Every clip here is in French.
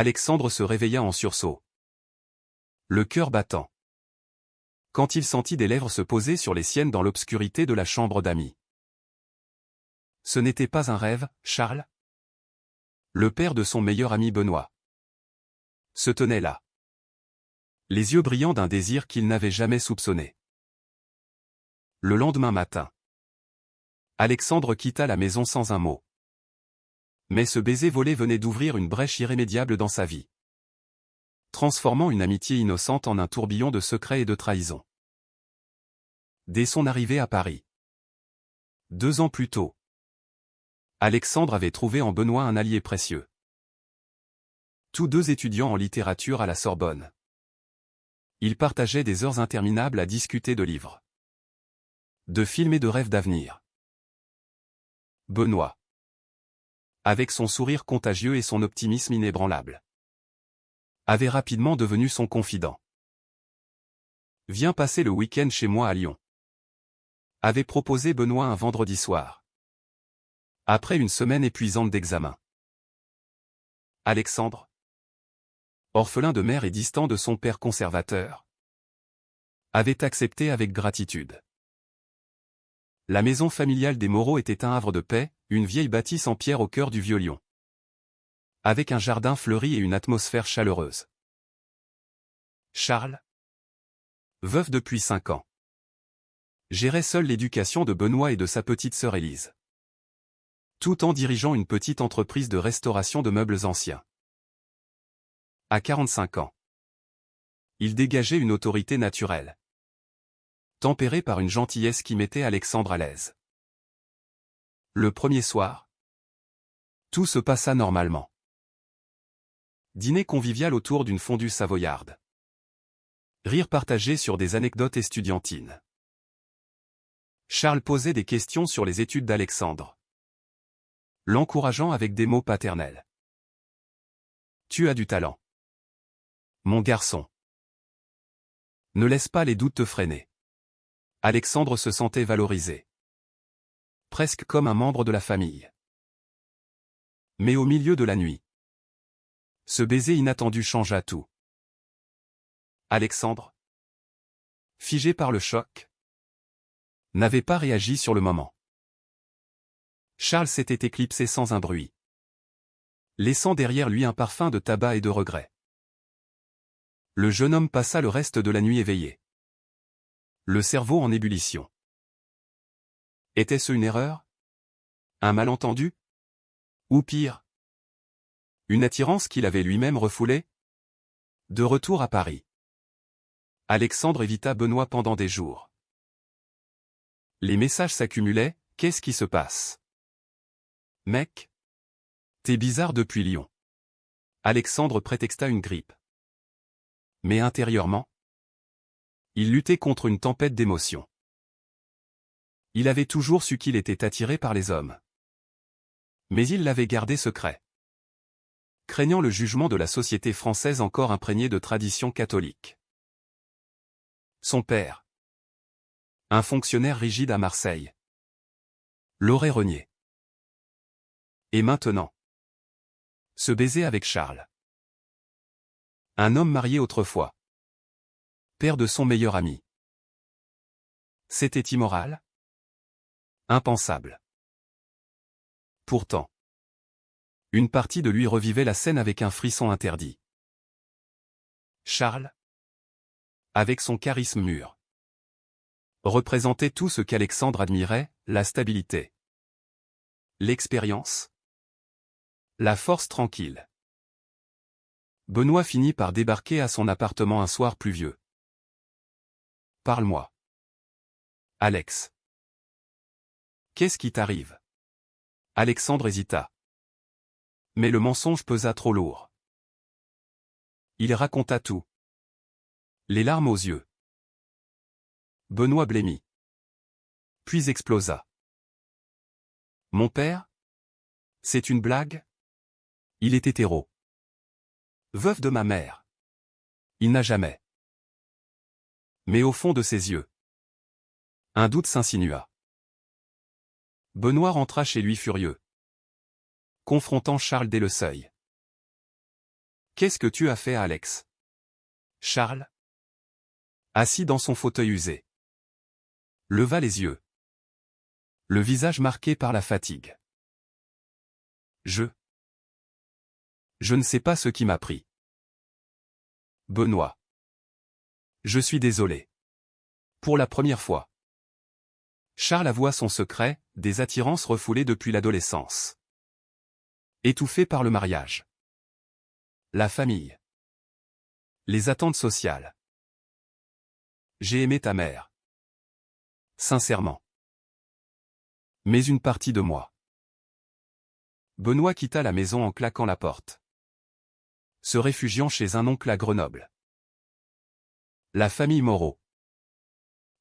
Alexandre se réveilla en sursaut, le cœur battant, quand il sentit des lèvres se poser sur les siennes dans l'obscurité de la chambre d'amis. Ce n'était pas un rêve, Charles? Le père de son meilleur ami Benoît se tenait là, les yeux brillants d'un désir qu'il n'avait jamais soupçonné. Le lendemain matin, Alexandre quitta la maison sans un mot. Mais ce baiser volé venait d'ouvrir une brèche irrémédiable dans sa vie, transformant une amitié innocente en un tourbillon de secrets et de trahisons. Dès son arrivée à Paris, 2 ans plus tôt, Alexandre avait trouvé en Benoît un allié précieux. Tous deux étudiants en littérature à la Sorbonne, ils partageaient des heures interminables à discuter de livres, de films et de rêves d'avenir. Benoît, avec son sourire contagieux et son optimisme inébranlable, avait rapidement devenu son confident. « Viens passer le week-end chez moi à Lyon », avait proposé Benoît un vendredi soir, après une semaine épuisante d'examen. Alexandre, orphelin de mère et distant de son père conservateur, avait accepté avec gratitude. La maison familiale des Moreau était un havre de paix, une vieille bâtisse en pierre au cœur du vieux Lyon, avec un jardin fleuri et une atmosphère chaleureuse. Charles, veuf depuis 5 ans, gérait seul l'éducation de Benoît et de sa petite sœur Élise, tout en dirigeant une petite entreprise de restauration de meubles anciens. À 45 ans, il dégageait une autorité naturelle, tempérée par une gentillesse qui mettait Alexandre à l'aise. Le premier soir, tout se passa normalement. Dîner convivial autour d'une fondue savoyarde. Rire partagé sur des anecdotes estudiantines. Charles posait des questions sur les études d'Alexandre, l'encourageant avec des mots paternels. « Tu as du talent, mon garçon. Ne laisse pas les doutes te freiner. » Alexandre se sentait valorisé, presque comme un membre de la famille. Mais au milieu de la nuit, ce baiser inattendu changea tout. Alexandre, figé par le choc, n'avait pas réagi sur le moment. Charles s'était éclipsé sans un bruit, laissant derrière lui un parfum de tabac et de regret. Le jeune homme passa le reste de la nuit éveillé, le cerveau en ébullition. Était-ce une erreur? Un malentendu? Ou pire, une attirance qu'il avait lui-même refoulée? De retour à Paris, Alexandre évita Benoît pendant des jours. Les messages s'accumulaient, « Qu'est-ce qui se passe? Mec? T'es bizarre depuis Lyon. » Alexandre prétexta une grippe. Mais intérieurement, il luttait contre une tempête d'émotions. Il avait toujours su qu'il était attiré par les hommes. Mais il l'avait gardé secret, craignant le jugement de la société française encore imprégnée de traditions catholiques. Son père, un fonctionnaire rigide à Marseille, l'aurait renié. Et maintenant, ce baiser avec Charles, un homme marié autrefois, père de son meilleur ami. C'était immoral? Impensable. Pourtant, une partie de lui revivait la scène avec un frisson interdit. Charles, avec son charisme mûr, représentait tout ce qu'Alexandre admirait, la stabilité, l'expérience, la force tranquille. Benoît finit par débarquer à son appartement un soir pluvieux. « Parle-moi. Alex. Qu'est-ce qui t'arrive? » Alexandre hésita. Mais le mensonge pesa trop lourd. Il raconta tout, les larmes aux yeux. Benoît blêmit, puis explosa. « Mon père? C'est une blague? Il est hétéro. Veuf de ma mère. Il n'a jamais. » Mais au fond de ses yeux, un doute s'insinua. Benoît rentra chez lui furieux, confrontant Charles dès le seuil. « Qu'est-ce que tu as fait à Alex? Charles, assis dans son fauteuil usé, leva les yeux, le visage marqué par la fatigue. Je ne sais pas ce qui m'a pris. Benoît. Je suis désolé. Pour la première fois. Charles avoua son secret, des attirances refoulées depuis l'adolescence. Étouffé par le mariage. La famille. Les attentes sociales. J'ai aimé ta mère. Sincèrement. Mais une partie de moi. Benoît quitta la maison en claquant la porte, se réfugiant chez un oncle à Grenoble. La famille Moreau,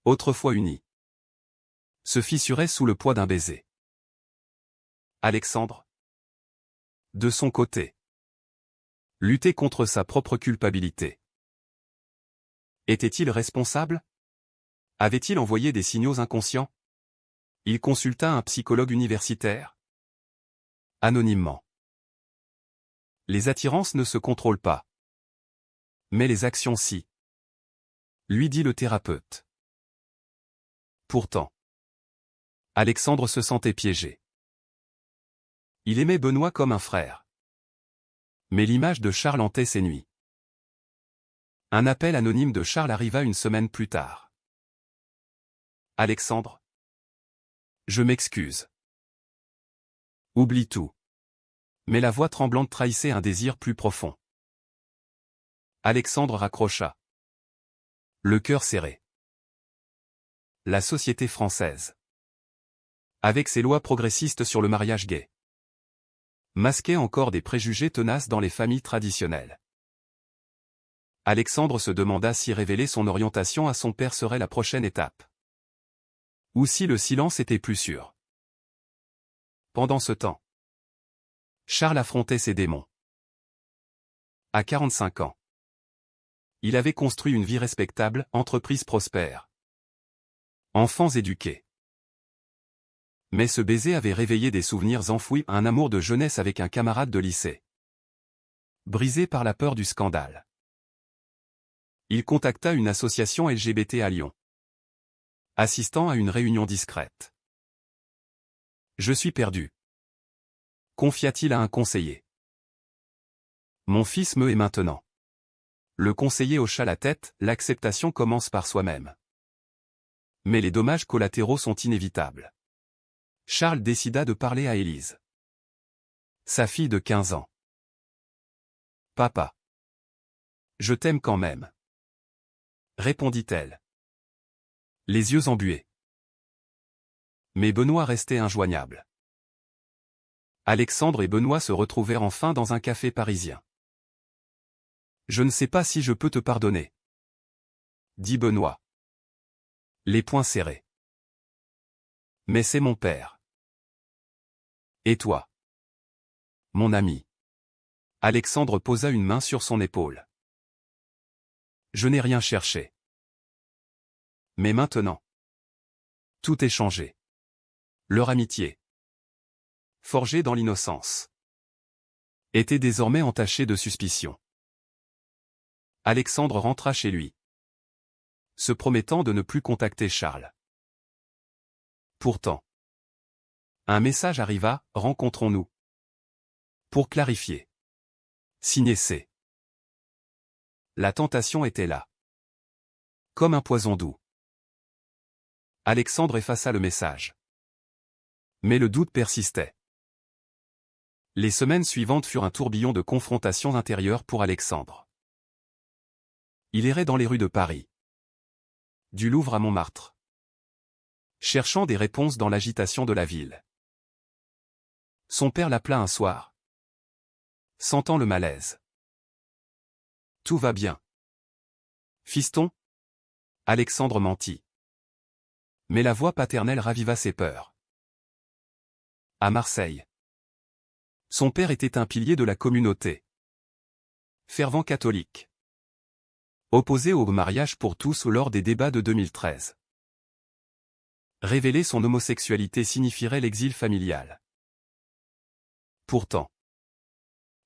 autrefois unie, se fissurait sous le poids d'un baiser. Alexandre, de son côté, luttait contre sa propre culpabilité. Était-il responsable? Avait-il envoyé des signaux inconscients? Il consulta un psychologue universitaire. Anonymement. Les attirances ne se contrôlent pas. Mais les actions si. Lui dit le thérapeute. Pourtant, Alexandre se sentait piégé. Il aimait Benoît comme un frère. Mais l'image de Charles hantait ses nuits. Un appel anonyme de Charles arriva une semaine plus tard. Alexandre. Je m'excuse. Oublie tout. Mais la voix tremblante trahissait un désir plus profond. Alexandre raccrocha. Le cœur serré. La société française. Avec ses lois progressistes sur le mariage gay. Masquait encore des préjugés tenaces dans les familles traditionnelles. Alexandre se demanda si révéler son orientation à son père serait la prochaine étape. Ou si le silence était plus sûr. Pendant ce temps, Charles affrontait ses démons. À 45 ans, il avait construit une vie respectable, entreprise prospère. Enfants éduqués. Mais ce baiser avait réveillé des souvenirs enfouis, un amour de jeunesse avec un camarade de lycée. Brisé par la peur du scandale. Il contacta une association LGBT à Lyon. Assistant à une réunion discrète. Je suis perdu. Confia-t-il à un conseiller. Mon fils me est maintenant. Le conseiller hocha la tête, l'acceptation commence par soi-même. Mais les dommages collatéraux sont inévitables. Charles décida de parler à Élise. Sa fille de 15 ans. Papa. Je t'aime quand même. Répondit-elle. Les yeux embués. Mais Benoît restait injoignable. Alexandre et Benoît se retrouvèrent enfin dans un café parisien. Je ne sais pas si je peux te pardonner, dit Benoît. Les poings serrés. Mais c'est mon père. Et toi? Mon ami. Alexandre posa une main sur son épaule. Je n'ai rien cherché. Mais maintenant, tout est changé. Leur amitié, forgée dans l'innocence, était désormais entachée de suspicion. Alexandre rentra chez lui, se promettant de ne plus contacter Charles. Pourtant, un message arriva, rencontrons-nous. Pour clarifier. Signé C. La tentation était là. Comme un poison doux. Alexandre effaça le message. Mais le doute persistait. Les semaines suivantes furent un tourbillon de confrontations intérieures pour Alexandre. Il errait dans les rues de Paris. Du Louvre à Montmartre. Cherchant des réponses dans l'agitation de la ville. Son père l'appela un soir. Sentant le malaise. Tout va bien. Fiston? Alexandre mentit. Mais la voix paternelle raviva ses peurs. À Marseille. Son père était un pilier de la communauté. Fervent catholique. Opposé au mariage pour tous lors des débats de 2013. Révéler son homosexualité signifierait l'exil familial. Pourtant,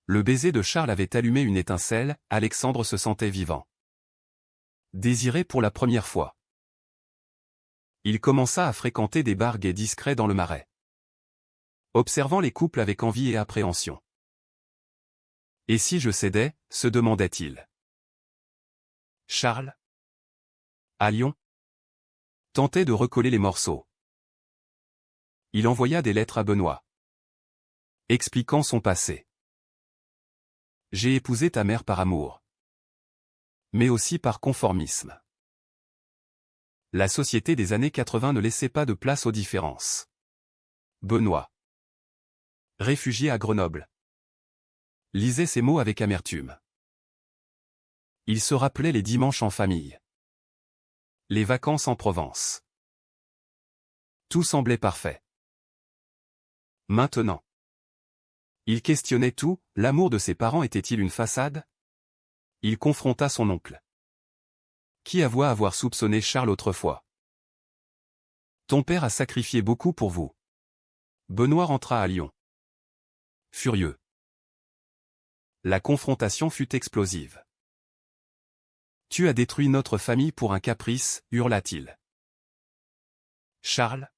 Le baiser de Charles avait allumé une étincelle, Alexandre se sentait vivant. Désiré pour la première fois. Il commença à fréquenter des bars gays discrets dans le Marais. Observant les couples avec envie et appréhension. Et si je cédais, se demandait-il. Charles, à Lyon, tentait de recoller les morceaux. Il envoya des lettres à Benoît, expliquant son passé. J'ai épousé ta mère par amour, mais aussi par conformisme. La société des années 80 ne laissait pas de place aux différences. Benoît, réfugié à Grenoble, lisait ces mots avec amertume. Il se rappelait les dimanches en famille, les vacances en Provence. Tout semblait parfait. Maintenant, il questionnait tout, l'amour de ses parents était-il une façade? Il confronta son oncle, qui avoua avoir soupçonné Charles autrefois. Ton père a sacrifié beaucoup pour vous. Benoît rentra à Lyon, furieux. La confrontation fut explosive. Tu as détruit notre famille pour un caprice, hurla-t-il. Charles,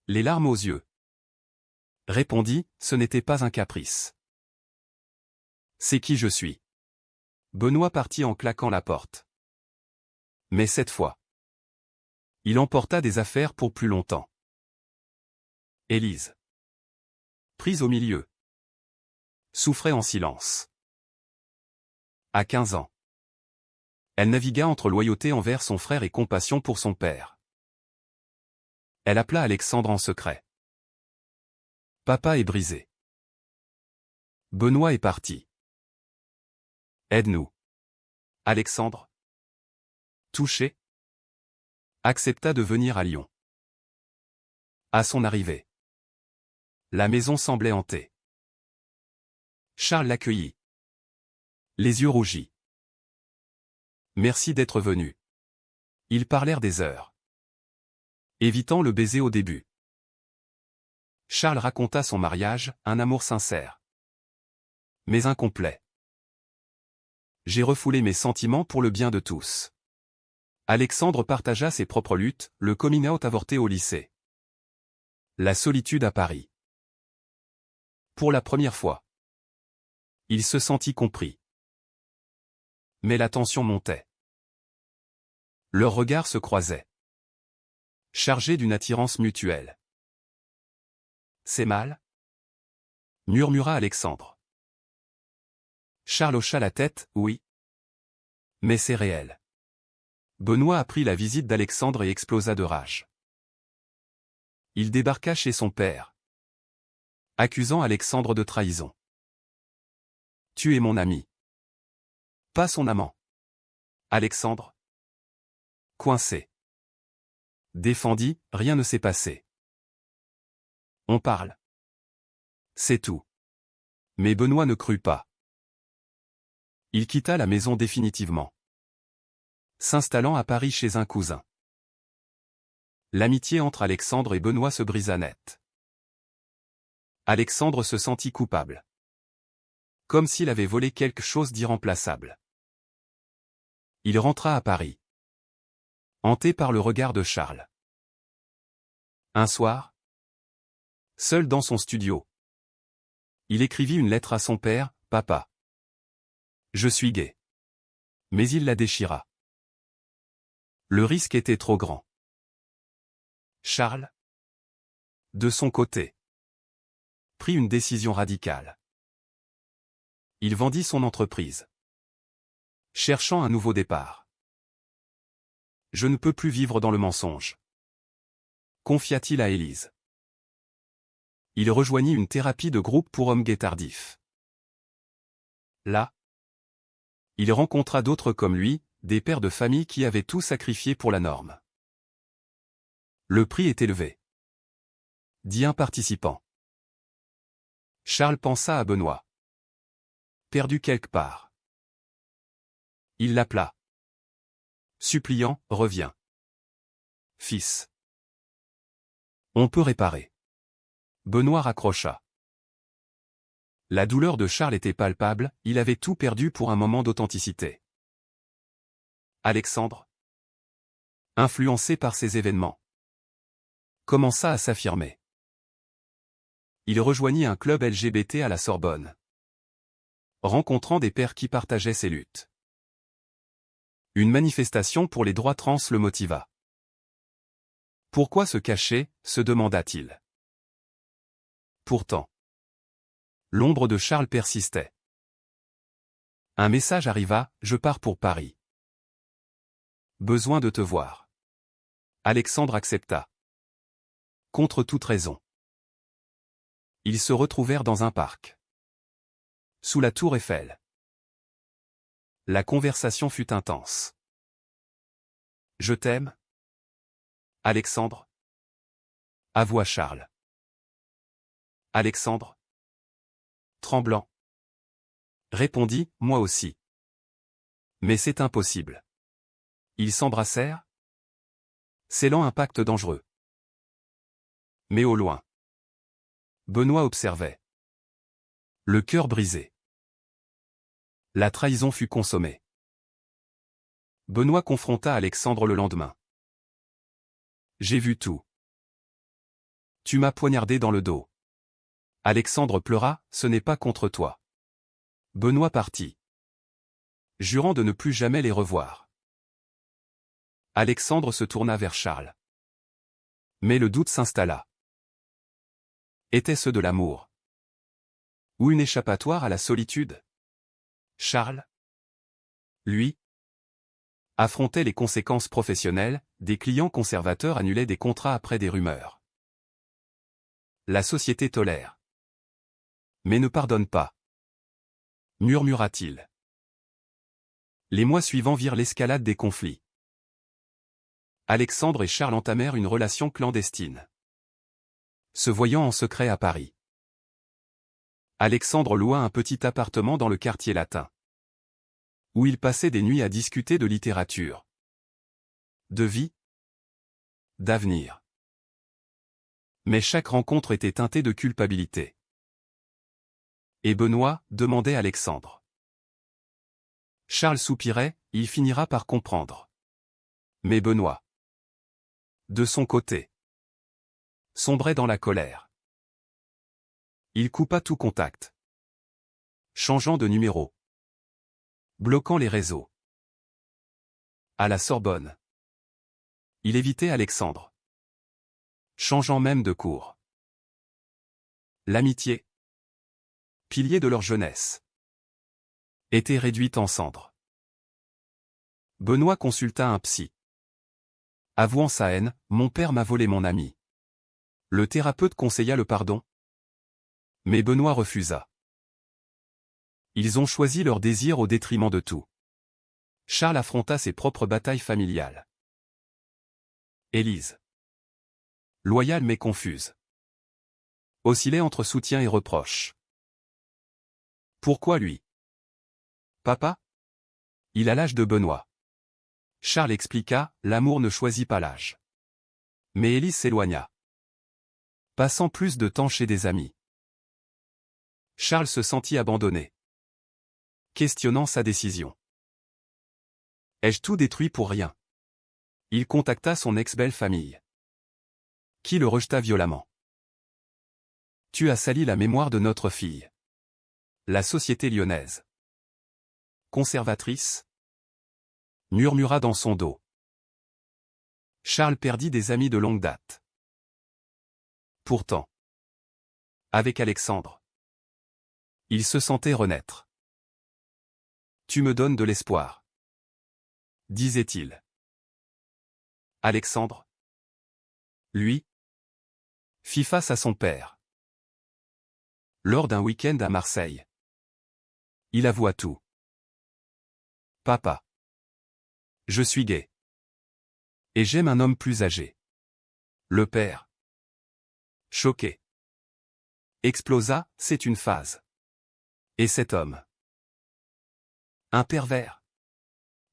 les larmes aux yeux, répondit, ce n'était pas un caprice. C'est qui je suis. Benoît partit en claquant la porte. Mais cette fois, il emporta des affaires pour plus longtemps. Élise, prise au milieu, souffrait en silence. À 15 ans, elle navigua entre loyauté envers son frère et compassion pour son père. Elle appela Alexandre en secret. Papa est brisé. Benoît est parti. Aide-nous. Alexandre, touché, accepta de venir à Lyon. À son arrivée, la maison semblait hantée. Charles l'accueillit, les yeux rougis. Merci d'être venu. Ils parlèrent des heures, évitant le baiser au début. Charles raconta son mariage, un amour sincère, mais incomplet. J'ai refoulé mes sentiments pour le bien de tous. Alexandre partagea ses propres luttes, le coming out avorté au lycée. La solitude à Paris. Pour la première fois, il se sentit compris. Mais la tension montait. Leurs regards se croisaient, chargés d'une attirance mutuelle. C'est mal? Murmura Alexandre. Charles hocha la tête, oui. Mais c'est réel. Benoît apprit la visite d'Alexandre et explosa de rage. Il débarqua chez son père, accusant Alexandre de trahison. Tu es mon ami, pas son amant. Alexandre, coincé, défendit, rien ne s'est passé. On parle. C'est tout. Mais Benoît ne crut pas. Il quitta la maison définitivement, s'installant à Paris chez un cousin. L'amitié entre Alexandre et Benoît se brisa net. Alexandre se sentit coupable, comme s'il avait volé quelque chose d'irremplaçable. Il rentra à Paris, hanté par le regard de Charles. Un soir, seul dans son studio, il écrivit une lettre à son père, « Papa, je suis gay. » Mais il la déchira. Le risque était trop grand. Charles, de son côté, prit une décision radicale. Il vendit son entreprise, cherchant un nouveau départ. Je ne peux plus vivre dans le mensonge, confia-t-il à Élise. Il rejoignit une thérapie de groupe pour hommes gays tardifs. Là, il rencontra d'autres comme lui, des pères de famille qui avaient tout sacrifié pour la norme. Le prix est élevé, dit un participant. Charles pensa à Benoît, perdu quelque part. Il l'appela, suppliant, reviens. Fils. On peut réparer. Benoît raccrocha. La douleur de Charles était palpable, il avait tout perdu pour un moment d'authenticité. Alexandre, influencé par ces événements, commença à s'affirmer. Il rejoignit un club LGBT à la Sorbonne, rencontrant des pairs qui partageaient ses luttes. Une manifestation pour les droits trans le motiva. Pourquoi se cacher, se demanda-t-il. Pourtant, l'ombre de Charles persistait. Un message arriva, je pars pour Paris. Besoin de te voir. Alexandre accepta. Contre toute raison. Ils se retrouvèrent dans un parc. Sous la tour Eiffel. La conversation fut intense. Je t'aime, Alexandre. Avoua Charles. Alexandre, tremblant, répondit, moi aussi. Mais c'est impossible. Ils s'embrassèrent, scellant un pacte dangereux. Mais au loin, Benoît observait. Le cœur brisé. La trahison fut consommée. Benoît confronta Alexandre le lendemain. J'ai vu tout. Tu m'as poignardé dans le dos. Alexandre pleura, ce n'est pas contre toi. Benoît partit, jurant de ne plus jamais les revoir. Alexandre se tourna vers Charles. Mais le doute s'installa. Était-ce de l'amour? Ou une échappatoire à la solitude? Charles, lui, affrontait les conséquences professionnelles, des clients conservateurs annulaient des contrats après des rumeurs. La société tolère. Mais ne pardonne pas. Murmura-t-il. Les mois suivants virent l'escalade des conflits. Alexandre et Charles entamèrent une relation clandestine, se voyant en secret à Paris. Alexandre loua un petit appartement dans le quartier latin, où il passait des nuits à discuter de littérature, de vie, d'avenir. Mais chaque rencontre était teintée de culpabilité. Et Benoît, demandait Alexandre. Charles soupirait, il finira par comprendre. Mais Benoît, de son côté, sombrait dans la colère. Il coupa tout contact, changeant de numéro, bloquant les réseaux. À la Sorbonne, il évitait Alexandre, changeant même de cours. L'amitié, pilier de leur jeunesse, était réduite en cendres. Benoît consulta un psy. Avouant sa haine, mon père m'a volé mon ami. Le thérapeute conseilla le pardon. Mais Benoît refusa. Ils ont choisi leur désir au détriment de tout. Charles affronta ses propres batailles familiales. Élise, loyale mais confuse, oscillait entre soutien et reproche. Pourquoi lui? Papa? Il a l'âge de Benoît. Charles expliqua, l'amour ne choisit pas l'âge. Mais Élise s'éloigna, passant plus de temps chez des amis. Charles se sentit abandonné, questionnant sa décision. Ai-je tout détruit pour rien? Il contacta son ex-belle famille, qui le rejeta violemment. Tu as sali la mémoire de notre fille. La société lyonnaise, conservatrice, murmura dans son dos. Charles perdit des amis de longue date. Pourtant, avec Alexandre, il se sentait renaître. Tu me donnes de l'espoir, disait-il. Alexandre, lui, fit face à son père. Lors d'un week-end à Marseille, il avoua tout. Papa, je suis gay. Et j'aime un homme plus âgé. Le père, choqué, explosa, c'est une phase. Et cet homme? Un pervers.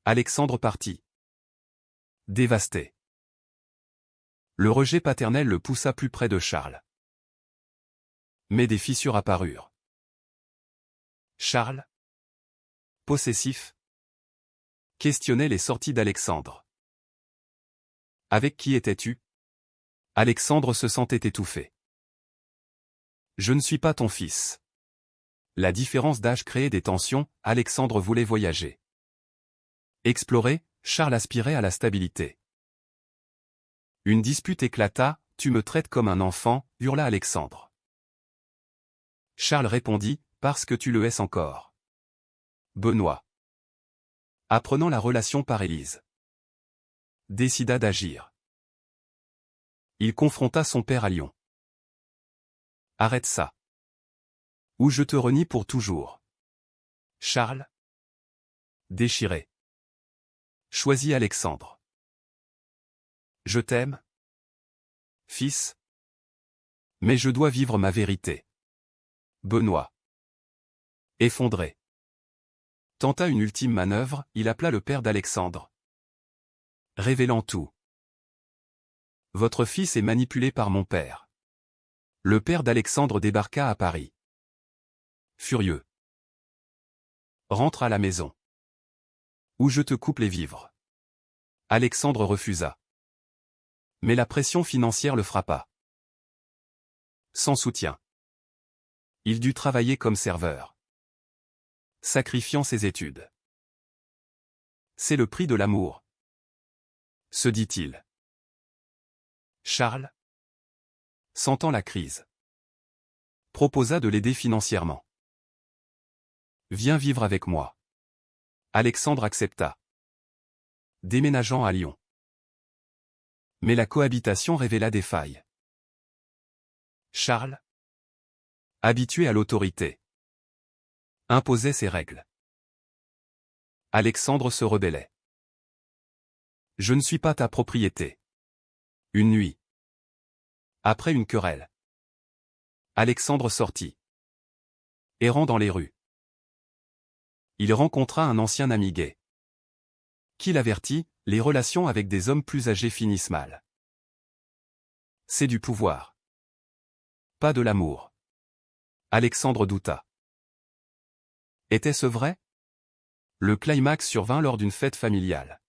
Alexandre partit, dévasté. Le rejet paternel le poussa plus près de Charles. Mais des fissures apparurent. Charles, possessif, questionnait les sorties d'Alexandre. Avec qui étais-tu? Alexandre se sentait étouffé. Je ne suis pas ton fils. La différence d'âge créait des tensions, Alexandre voulait voyager. Explorer, Charles aspirait à la stabilité. Une dispute éclata, tu me traites comme un enfant, hurla Alexandre. Charles répondit, parce que tu le hais encore. Benoît, apprenant la relation par Élise, décida d'agir. Il confronta son père à Lyon. Arrête ça. Ou je te renie pour toujours. Charles, déchiré, choisit Alexandre. Je t'aime, fils, mais je dois vivre ma vérité. Benoît, effondré, tenta une ultime manœuvre, il appela le père d'Alexandre, révélant tout. Votre fils est manipulé par mon père. Le père d'Alexandre débarqua à Paris. Furieux. Rentre à la maison. Ou je te coupe les vivres. Alexandre refusa. Mais la pression financière le frappa. Sans soutien. Il dut travailler comme serveur, sacrifiant ses études. C'est le prix de l'amour, se dit-il. Charles, sentant la crise, proposa de l'aider financièrement. Viens vivre avec moi. Alexandre accepta, déménageant à Lyon. Mais la cohabitation révéla des failles. Charles, habitué à l'autorité, imposait ses règles. Alexandre se rebellait. Je ne suis pas ta propriété. Une nuit. Après une querelle, Alexandre sortit, errant dans les rues. Il rencontra un ancien ami gay, qui l'avertit, les relations avec des hommes plus âgés finissent mal. C'est du pouvoir. Pas de l'amour. Alexandre douta. Était-ce vrai? Le climax survint lors d'une fête familiale.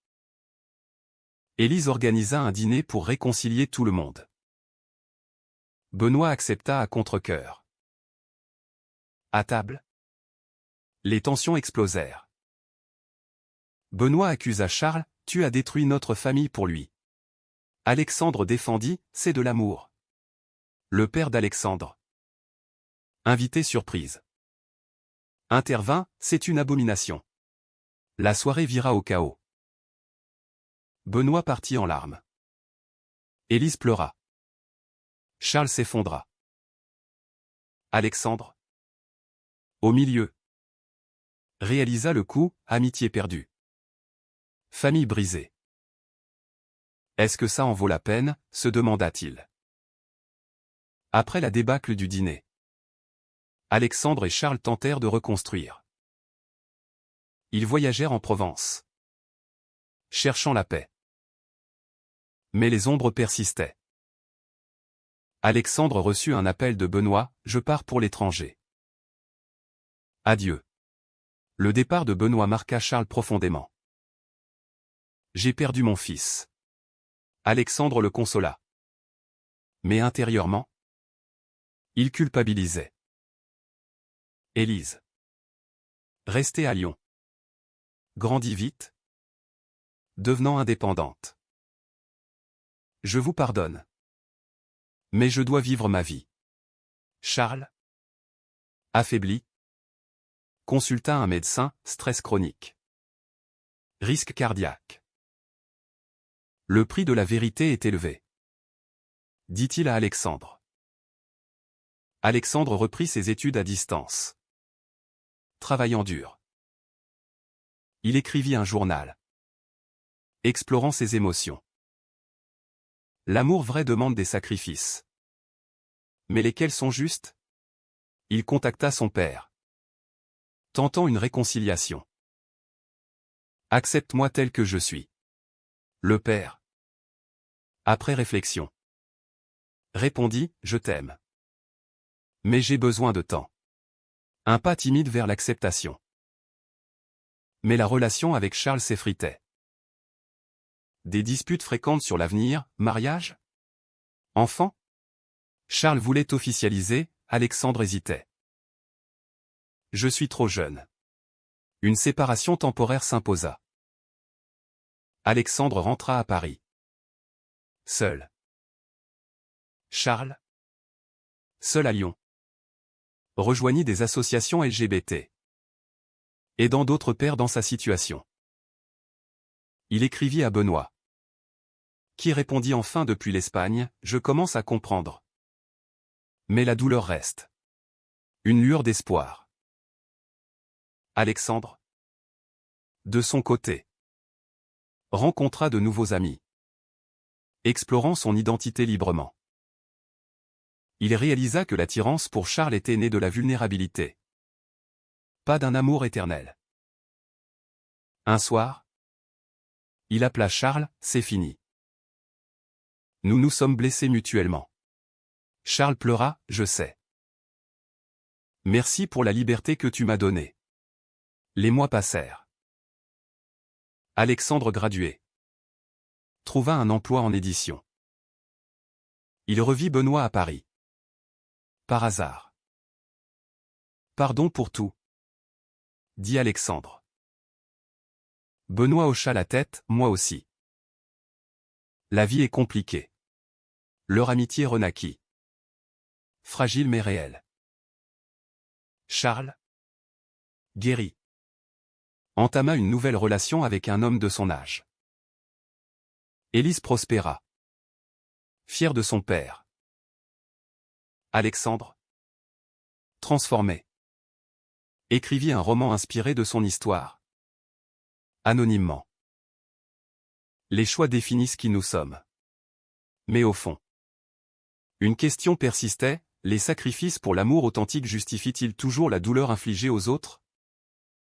Élise organisa un dîner pour réconcilier tout le monde. Benoît accepta à contre-cœur. À table, les tensions explosèrent. Benoît accusa Charles, tu as détruit notre famille pour lui. Alexandre défendit, c'est de l'amour. Le père d'Alexandre, invité surprise, intervint, c'est une abomination. La soirée vira au chaos. Benoît partit en larmes. Élise pleura. Charles s'effondra. Alexandre, au milieu, réalisa le coup, amitié perdue. Famille brisée. Est-ce que ça en vaut la peine, se demanda-t-il. Après la débâcle du dîner, Alexandre et Charles tentèrent de reconstruire. Ils voyagèrent en Provence, cherchant la paix. Mais les ombres persistaient. Alexandre reçut un appel de Benoît, je pars pour l'étranger. Adieu. Le départ de Benoît marqua Charles profondément. J'ai perdu mon fils. Alexandre le consola. Mais intérieurement, il culpabilisait. Élise, restée à Lyon, grandit vite, devenant indépendante. Je vous pardonne. Mais je dois vivre ma vie. Charles, affaibli, consulta un médecin, stress chronique. Risque cardiaque. Le prix de la vérité est élevé, dit-il à Alexandre. Alexandre reprit ses études à distance, travaillant dur. Il écrivit un journal, explorant ses émotions. L'amour vrai demande des sacrifices. Mais lesquels sont justes? Il contacta son père, tentant une réconciliation. Accepte-moi tel que je suis. Le père, après réflexion, répondit, je t'aime. Mais j'ai besoin de temps. Un pas timide vers l'acceptation. Mais la relation avec Charles s'effritait. Des disputes fréquentes sur l'avenir, mariage? Enfant? Charles voulait officialiser, Alexandre hésitait. Je suis trop jeune. Une séparation temporaire s'imposa. Alexandre rentra à Paris. Seul. Charles? Seul à Lyon. Rejoignit des associations LGBT. Aidant d'autres pères dans sa situation. Il écrivit à Benoît. Qui répondit enfin depuis l'Espagne, je commence à comprendre. Mais la douleur reste. Une lueur d'espoir. Alexandre, de son côté, rencontra de nouveaux amis. Explorant son identité librement. Il réalisa que l'attirance pour Charles était née de la vulnérabilité. Pas d'un amour éternel. Un soir, il appela Charles, c'est fini. Nous nous sommes blessés mutuellement. Charles pleura, je sais. Merci pour la liberté que tu m'as donnée. Les mois passèrent. Alexandre gradué. Trouva un emploi en édition. Il revit Benoît à Paris. Par hasard. Pardon pour tout, dit Alexandre. Benoît hocha la tête, moi aussi. La vie est compliquée. Leur amitié renaquit. Fragile mais réelle. Charles, guéri, entama une nouvelle relation avec un homme de son âge. Élise prospéra. Fier de son père. Alexandre, transformé, écrivit un roman inspiré de son histoire. Anonymement. Les choix définissent qui nous sommes. Mais au fond, une question persistait, les sacrifices pour l'amour authentique justifient-ils toujours la douleur infligée aux autres?